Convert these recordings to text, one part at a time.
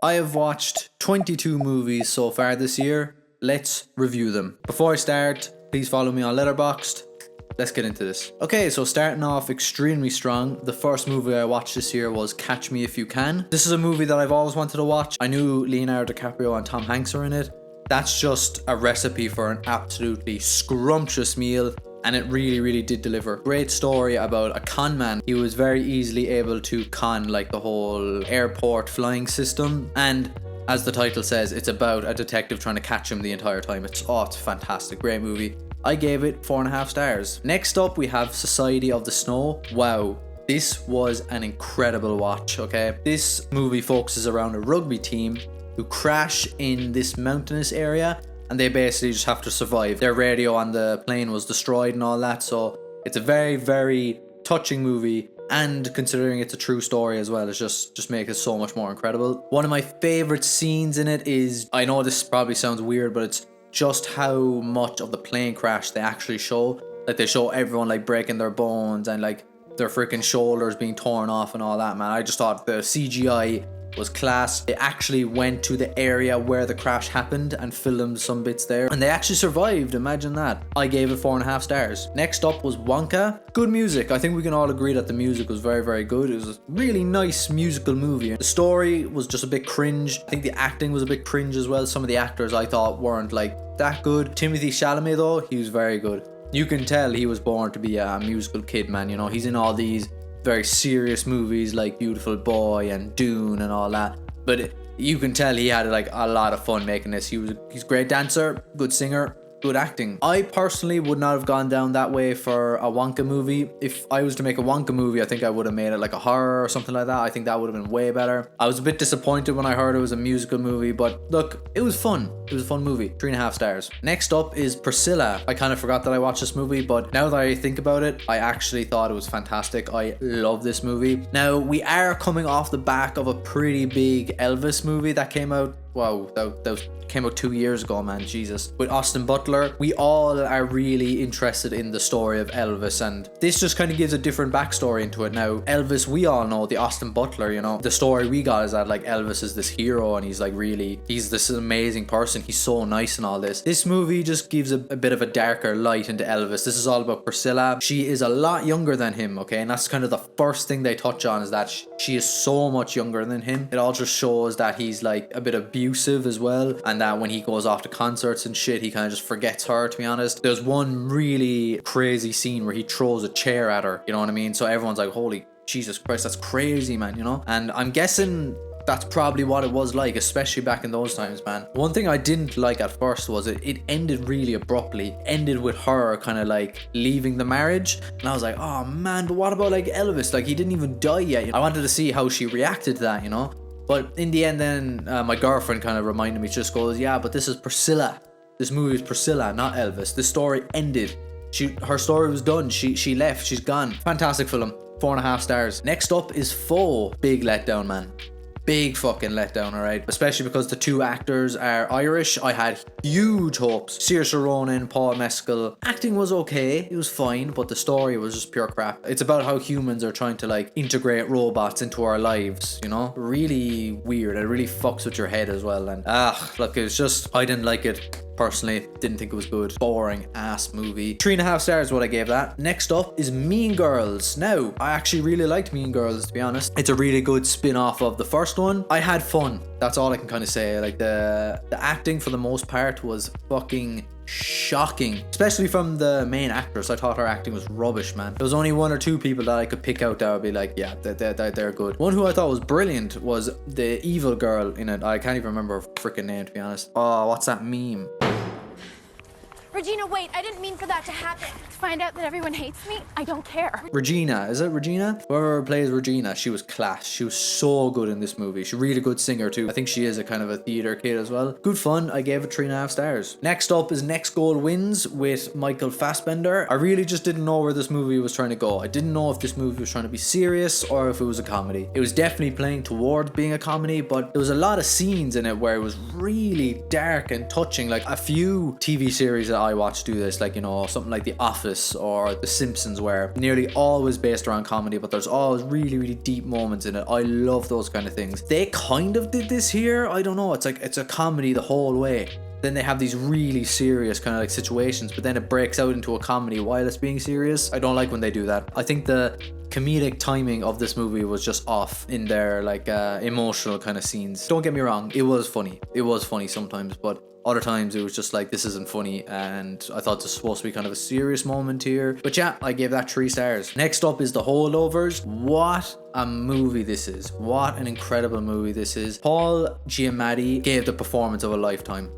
I have watched 22 movies so far this year. Let's review them. Before I start, please follow me on Letterboxd. Let's get into this. Okay, so starting off extremely strong, the first movie I watched this year was Catch Me If You Can. This is a movie that I've always wanted to watch. I knew Leonardo DiCaprio and Tom Hanks are in it. That's just a recipe for an absolutely scrumptious meal, and it really did deliver. Great story about a con man. He was very easily able to con like the whole airport flying system, and as the title says, it's about a detective trying to catch him the entire time. It's fantastic. Great movie. I gave it 4.5 stars. Next up, we have Society of the Snow. Wow. This was an incredible watch, okay? This movie focuses around a rugby team who crash in this mountainous area, and they basically just have to survive. Their radio on the plane was destroyed and all that, so it's a very touching movie, and considering it's a true story as well, it's just makes it so much more incredible. One of my favorite scenes in it is, I know this probably sounds weird, but it's just how much of the plane crash they actually show. Like, they show everyone like breaking their bones and like their freaking shoulders being torn off and all that, man. I just thought the CGI was class. They actually went to the area where the crash happened and filmed some bits there, and they actually survived. Imagine that. I gave it 4.5 stars. Next up was Wonka. Good music. I think we can all agree that the music was very good. It was a really nice musical movie. The story was just a bit cringe. I think the acting was a bit cringe as well. Some of the actors I thought weren't like that good. Timothy Chalamet though, he was very good. You can tell he was born to be a musical kid, man. You know, he's in all these very serious movies like Beautiful Boy and Dune and all that, but you can tell he had like a lot of fun making this. He's a great dancer, good singer, good acting. I personally would not have gone down that way for a Wonka movie. If I was to make a Wonka movie, I think I would have made it like a horror or something like that. I think that would have been way better. I was a bit disappointed when I heard it was a musical movie, but look, it was fun. It was a fun movie. 3.5 stars. Next up is Priscilla. I kind of forgot that I watched this movie, but now that I think about it, I actually thought it was fantastic. I love this movie. Now, we are coming off the back of a pretty big Elvis movie that came out. Wow, that came out 2 years ago, man, Jesus. With Austin Butler, we all are really interested in the story of Elvis, and this just kind of gives a different backstory into it. Now, Elvis, we all know, the Austin Butler, you know, the story we got is that like Elvis is this hero, and he's this amazing person, he's so nice and all this. This movie just gives a bit of a darker light into Elvis. This is all about Priscilla. She is a lot younger than him, okay, and that's kind of the first thing they touch on, is that she is so much younger than him. It all just shows that he's like a bit abusive as well, and that when he goes off to concerts and shit, he kind of just forgets her, to be honest. There's one really crazy scene where he throws a chair at her, you know what I mean? So everyone's like, holy Jesus Christ, that's crazy, man, you know? And I'm guessing that's probably what it was like, especially back in those times, man. One thing I didn't like at first was it ended really abruptly. It ended with her kind of like leaving the marriage, and I was like, oh man, but what about like Elvis? Like, he didn't even die yet. I wanted to see how she reacted to that, you know? But in the end then, my girlfriend kind of reminded me, she just goes, yeah, but this is Priscilla. This movie is Priscilla, not Elvis. This story ended. Her story was done. She left. She's gone. Fantastic film. 4.5 stars. Next up is Foe. Big letdown, man. Big fucking letdown, alright? Especially because the two actors are Irish. I had huge hopes. Saoirse Ronan, Paul Mescal. Acting was okay, it was fine, but the story was just pure crap. It's about how humans are trying to like integrate robots into our lives, you know? Really weird. It really fucks with your head as well. And look, it's just, I didn't like it. Personally, didn't think it was good. Boring ass movie. 3.5 stars what I gave that. Next up is Mean Girls. Now, I actually really liked Mean Girls, to be honest. It's a really good spin-off of the first one. I had fun. That's all I can kind of say. Like, the acting for the most part was fucking shocking, especially from the main actress. I thought her acting was rubbish, man. There was only one or two people that I could pick out that would be like, yeah, they're good. One who I thought was brilliant was the evil girl in it. I can't even remember her freaking name, to be honest. Oh, what's that meme? Regina, wait, I didn't mean for that to happen. To find out that everyone hates me, I don't care. Regina, is it Regina? Whoever plays Regina, she was class. She was so good in this movie. She's a really good singer too. I think she is a kind of a theater kid as well. Good fun. I gave it 3.5 stars. Next up is Next Goal Wins with Michael Fassbender. I really just didn't know where this movie was trying to go. I didn't know if this movie was trying to be serious or if it was a comedy. It was definitely playing towards being a comedy, but there was a lot of scenes in it where it was really dark and touching. Like a few TV series that I watch do this, like, you know, something like The Office or The Simpsons, where nearly always based around comedy, but there's always really, really deep moments in it. I love those kind of things. They kind of did this here. I don't know. It's like, it's a comedy the whole way. Then they have these really serious kind of like situations, but then it breaks out into a comedy while it's being serious. I don't like when they do that. I think the comedic timing of this movie was just off in their like emotional kind of scenes. Don't get me wrong, it was funny. It was funny sometimes, but other times it was just like, this isn't funny, and I thought this was supposed to be kind of a serious moment here. But yeah, I gave that 3 stars. Next up is The Holdovers. What a movie this is. What an incredible movie this is. Paul Giamatti gave the performance of a lifetime.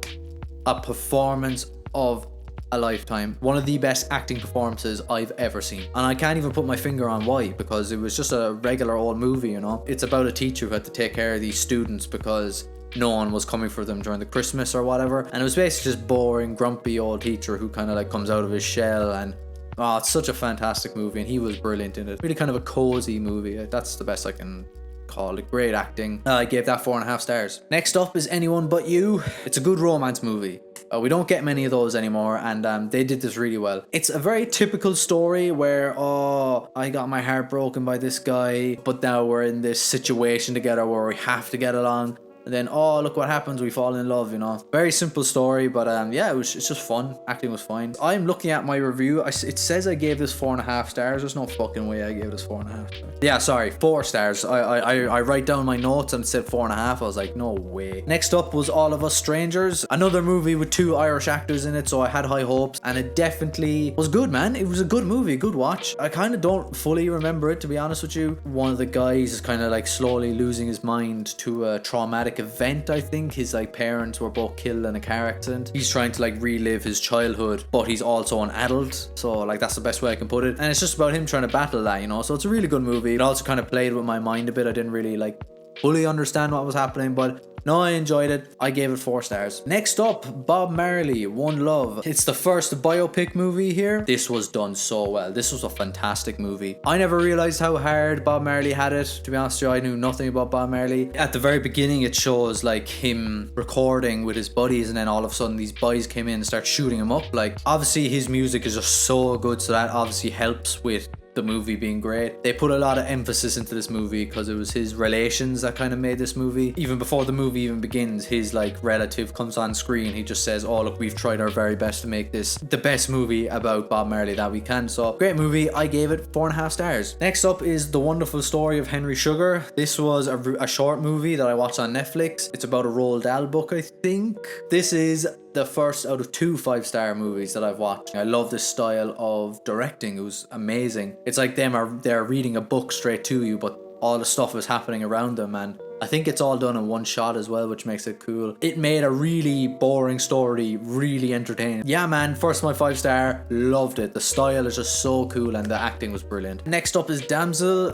A performance of a lifetime. One of the best acting performances I've ever seen. And I can't even put my finger on why, because it was just a regular old movie, you know. It's about a teacher who had to take care of these students because no one was coming for them during the Christmas or whatever. And it was basically just boring, grumpy old teacher who kind of like comes out of his shell. And oh, it's such a fantastic movie, and he was brilliant in it. Really kind of a cozy movie. That's the best I can call it. Great acting. I gave that 4.5 stars. Next up is Anyone But You. It's a good romance movie. We don't get many of those anymore, and they did this really well. It's a very typical story where, oh, I got my heart broken by this guy, but now we're in this situation together where we have to get along. And then, oh, look what happens, we fall in love, you know. Very simple story, but yeah, it's just fun. Acting was fine. I'm looking at my review. It says I gave this 4.5 stars. There's no fucking way I gave this 4.5 stars. Yeah, sorry, 4 stars. I write down my notes and said 4.5. I was like, no way. Next up was All of Us Strangers. Another movie with 2 Irish actors in it, so I had high hopes, and it definitely was good, man. It was a good movie, good watch. I kind of don't fully remember it, to be honest with you. One of the guys is kind of like slowly losing his mind to a traumatic event. I think his like parents were both killed in a car accident. He's trying to like relive his childhood, but he's also an adult, so like that's the best way I can put it. And it's just about him trying to battle that, you know. So it's a really good movie. It also kind of played with my mind a bit. I didn't really like fully understand what was happening, but no, I enjoyed it. I gave it 4 stars. Next up, Bob Marley, One Love. It's the first biopic movie here. This was done so well. This was a fantastic movie. I never realized how hard Bob Marley had it. To be honest with you, I knew nothing about Bob Marley. At the very beginning, it shows like him recording with his buddies, and then all of a sudden these boys came in and start shooting him up. Like, obviously his music is just so good, so that obviously helps with the movie being great. They put a lot of emphasis into this movie because it was his relations that kind of made this movie. Even before the movie even begins, his like relative comes on screen. He just says, oh look, we've tried our very best to make this the best movie about Bob Marley that we can. So great movie. I gave it 4.5 stars. Next up is The Wonderful Story of Henry Sugar. This was a short movie that I watched on Netflix. It's about a Roald Dahl book, I think. This is the first out of 2 5-star movies that I've watched. I love this style of directing. It was amazing. It's like they're reading a book straight to you, but all the stuff is happening around them, and I think it's all done in one shot as well, which makes it cool. It made a really boring story really entertaining. Yeah man, first my 5-star, loved it. The style is just so cool and the acting was brilliant. Next up is Damsel.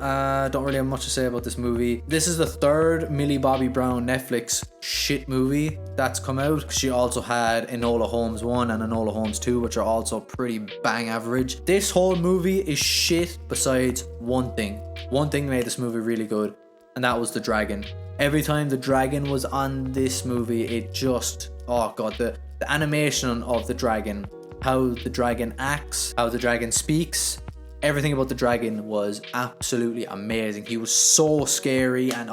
Don't really have much to say about this movie. This is the 3rd Millie Bobby Brown Netflix shit movie that's come out. She also had Enola Holmes 1 and Enola Holmes 2, which are also pretty bang average. This whole movie is shit besides one thing. One thing made this movie really good, and that was the dragon. Every time the dragon was on this movie, it just, oh god, the animation of the dragon, how the dragon acts, how the dragon speaks, everything about the dragon was absolutely amazing. He was so scary, and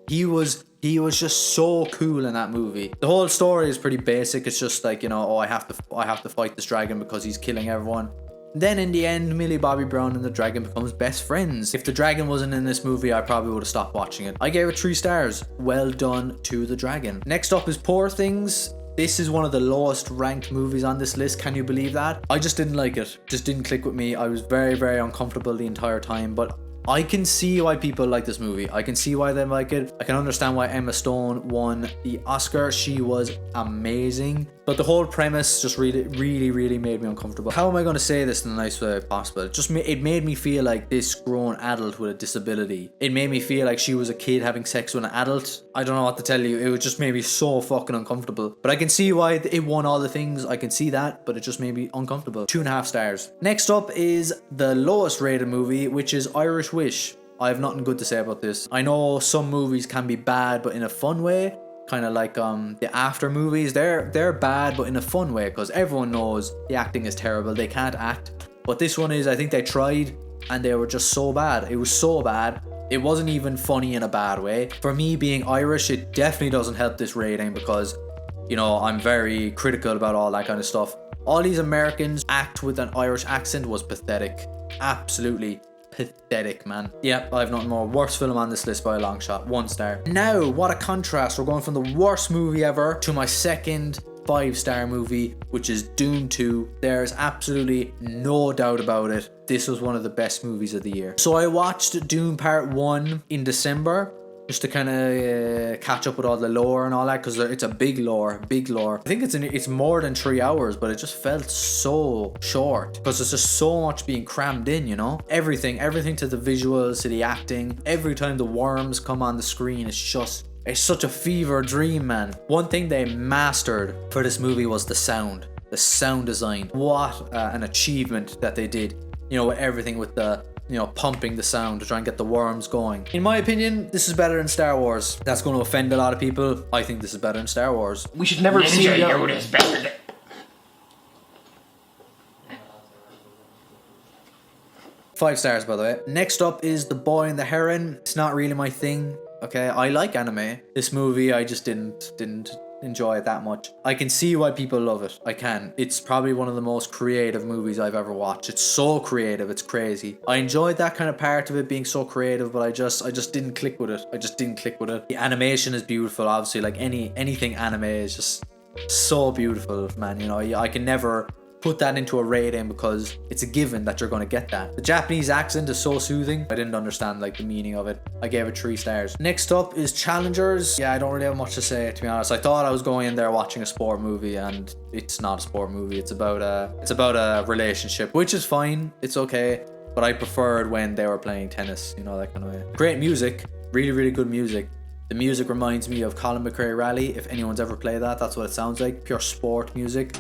he was just so cool in that movie. The whole story is pretty basic. It's just like, you know, oh, I have to fight this dragon because he's killing everyone. Then in the end, Millie Bobby Brown and the dragon becomes best friends. If the dragon wasn't in this movie, I probably would have stopped watching it. I gave it 3 stars. Well done to the dragon. Next up is Poor Things. This is one of the lowest ranked movies on this list. Can you believe that? I just didn't like it. Just didn't click with me. I was very, very uncomfortable the entire time, but I can see why people like this movie. I can see why they like it. I can understand why Emma Stone won the Oscar. She was amazing. But the whole premise just really made me uncomfortable. How am I going to say this in the nicest way possible? It made me feel like this grown adult with a disability. It made me feel like she was a kid having sex with an adult. I don't know what to tell you. It just made me so fucking uncomfortable. But I can see why it won all the things. I can see that, but it just made me uncomfortable. 2.5 stars. Next up is the lowest rated movie, which is Irish Wish. I have nothing good to say about this. I know some movies can be bad, but in a fun way. kind of like the after movies. They're bad, but in a fun way, because everyone knows the acting is terrible. They can't act. But this one is, I think they tried and they were just so bad. It was so bad. It wasn't even funny in a bad way. For me, being Irish, it definitely doesn't help this rating, because, you know, I'm very critical about all that kind of stuff. All these Americans act with an Irish accent was pathetic. Absolutely pathetic, man. Yeah, I have nothing more. Worst film on this list by a long shot. 1 star. Now, what a contrast. We're going from the worst movie ever to my second 5-star movie, which is Dune 2. There's absolutely no doubt about it. This was one of the best movies of the year. So I watched Dune Part 1 in December, just to kind of catch up with all the lore and all that, because it's a big lore. I think it's more than 3 hours, but it just felt so short because there's just so much being crammed in, you know? Everything to the visuals, to the acting. Every time the worms come on the screen, it's such a fever dream, man. One thing they mastered for this movie was the sound design. What an achievement that they did, you know, with everything, with the, you know, pumping the sound to try and get the worms going. In my opinion, this is better than Star Wars. That's going to offend a lot of people. I think this is better than Star Wars. We should never see Yoda's better than... 5 stars, by the way. Next up is The Boy and the Heron. It's not really my thing. Okay, I like anime. This movie, I just didn't enjoy it that much. I can see why people love it. I can. It's probably one of the most creative movies I've ever watched. It's so creative, it's crazy. I enjoyed that kind of part of it being so creative, but I just didn't click with it. The animation is beautiful, obviously. Like anything anime is just so beautiful, man. You know, I can never put that into a rating because it's a given that you're going to get that. The Japanese accent is so soothing. I didn't understand like the meaning of it. I gave it 3 stars. Next up is Challengers. Yeah, I don't really have much to say, to be honest. I thought I was going in there watching a sport movie, and it's not a sport movie. It's about a relationship, which is fine. It's okay, but I preferred when they were playing tennis, you know, that kind of way. Great music, really good music. The music reminds me of Colin McRae Rally. If anyone's ever played that, that's what it sounds like. Pure sport music.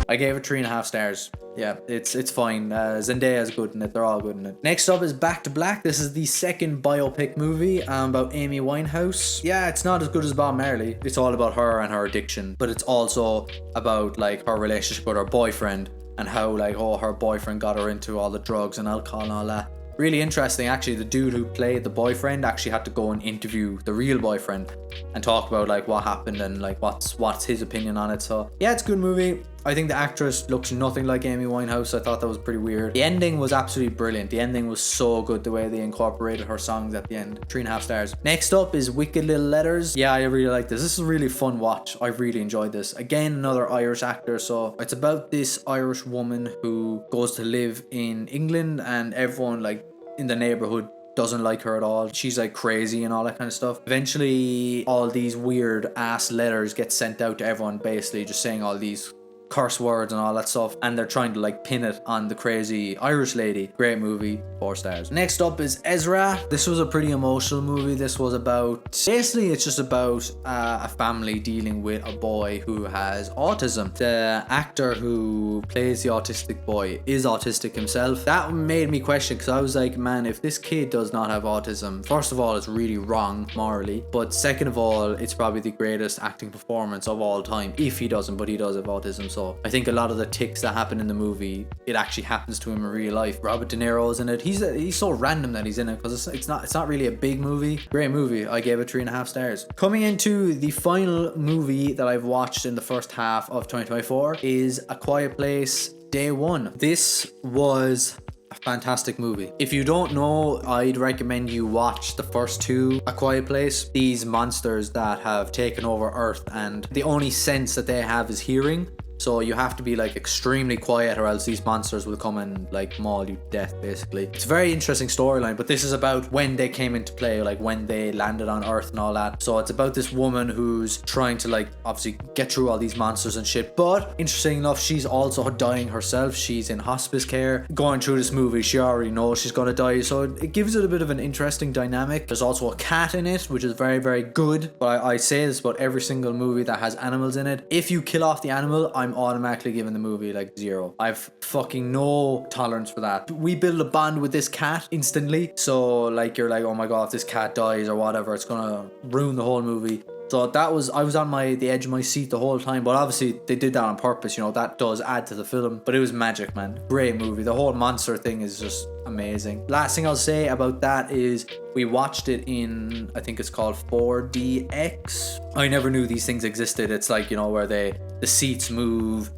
I gave it 3.5 stars. Yeah, it's fine. Zendaya's good in it. They're all good in it. Next up is Back to Black. This is the second biopic movie about Amy Winehouse. Yeah, it's not as good as Bob Marley. It's all about her and her addiction, but it's also about like her relationship with her boyfriend and how like, oh, her boyfriend got her into all the drugs and alcohol and all that. Really interesting, actually. The dude who played the boyfriend actually had to go and interview the real boyfriend and talk about like what happened and like what's his opinion on it. So yeah, it's a good movie. I think the actress looks nothing like Amy Winehouse. I thought that was pretty weird. The ending was absolutely brilliant. The ending was so good, the way they incorporated her songs at the end. 3.5 stars. Next up is Wicked Little Letters. Yeah, I really like this. This is a really fun watch. I really enjoyed this. Again, another Irish actor. So it's about this Irish woman who goes to live in England, and everyone like in the neighborhood doesn't like her at all. She's like crazy and all that kind of stuff. Eventually, all these weird ass letters get sent out to everyone, basically just saying all these curse words and all that stuff, and they're trying to like pin it on the crazy Irish lady. Great movie, 4 stars. Next up is Ezra. This was a pretty emotional movie. This was about, basically it's just about a family dealing with a boy who has autism. The actor who plays the autistic boy is autistic himself. That made me question, because I was like, man, if this kid does not have autism, first of all, it's really wrong morally, but second of all, it's probably the greatest acting performance of all time. If he doesn't, but he does have autism. So I think a lot of the tics that happen in the movie, it actually happens to him in real life. Robert De Niro is in it. He's so random that he's in it, because it's not really a big movie. Great movie. I gave it 3.5 stars. Coming into the final movie that I've watched in the first half of 2024 is A Quiet Place Day One. This was a fantastic movie. If you don't know, I'd recommend you watch the first 2 A Quiet Place. These monsters that have taken over Earth, and the only sense that they have is hearing. So you have to be like extremely quiet, or else these monsters will come and like maul you to death, basically. It's a very interesting storyline, but this is about when they came into play, like when they landed on Earth and all that. So it's about this woman who's trying to like obviously get through all these monsters and shit, but interesting enough, she's also dying herself. She's in hospice care. Going through this movie, she already knows she's gonna die, so it gives it a bit of an interesting dynamic. There's also a cat in it, which is very good, but I say this about every single movie that has animals in it. If you kill off the animal, I'm automatically giving the movie like 0. I've fucking no tolerance for that. We build a bond with this cat instantly, so like you're like, oh my god, if this cat dies or whatever, it's gonna ruin the whole movie. So I was on the edge of my seat the whole time, but obviously they did that on purpose, you know, that does add to the film, but it was magic, man. Great movie. The whole monster thing is just amazing. Last thing I'll say about that is we watched it in, I think it's called 4DX. I never knew these things existed. It's like, you know, where the seats move.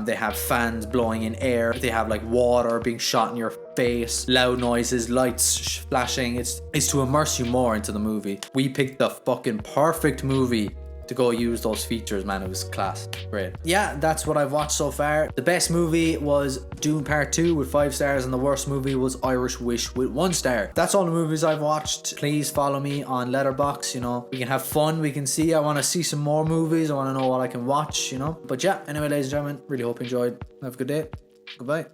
They have fans blowing in air. They have like water being shot in your face, loud noises, lights flashing. It's to immerse you more into the movie. We picked the fucking perfect movie to go use those features, man. It was class. Great. Yeah, that's what I've watched so far. The best movie was Dune Part 2 with 5 stars, and the worst movie was Irish Wish with 1 star. That's all the movies I've watched. Please follow me on Letterboxd, you know. We can have fun, we can see. I want to see some more movies. I want to know what I can watch, you know. But yeah, anyway, ladies and gentlemen, really hope you enjoyed. Have a good day. Goodbye.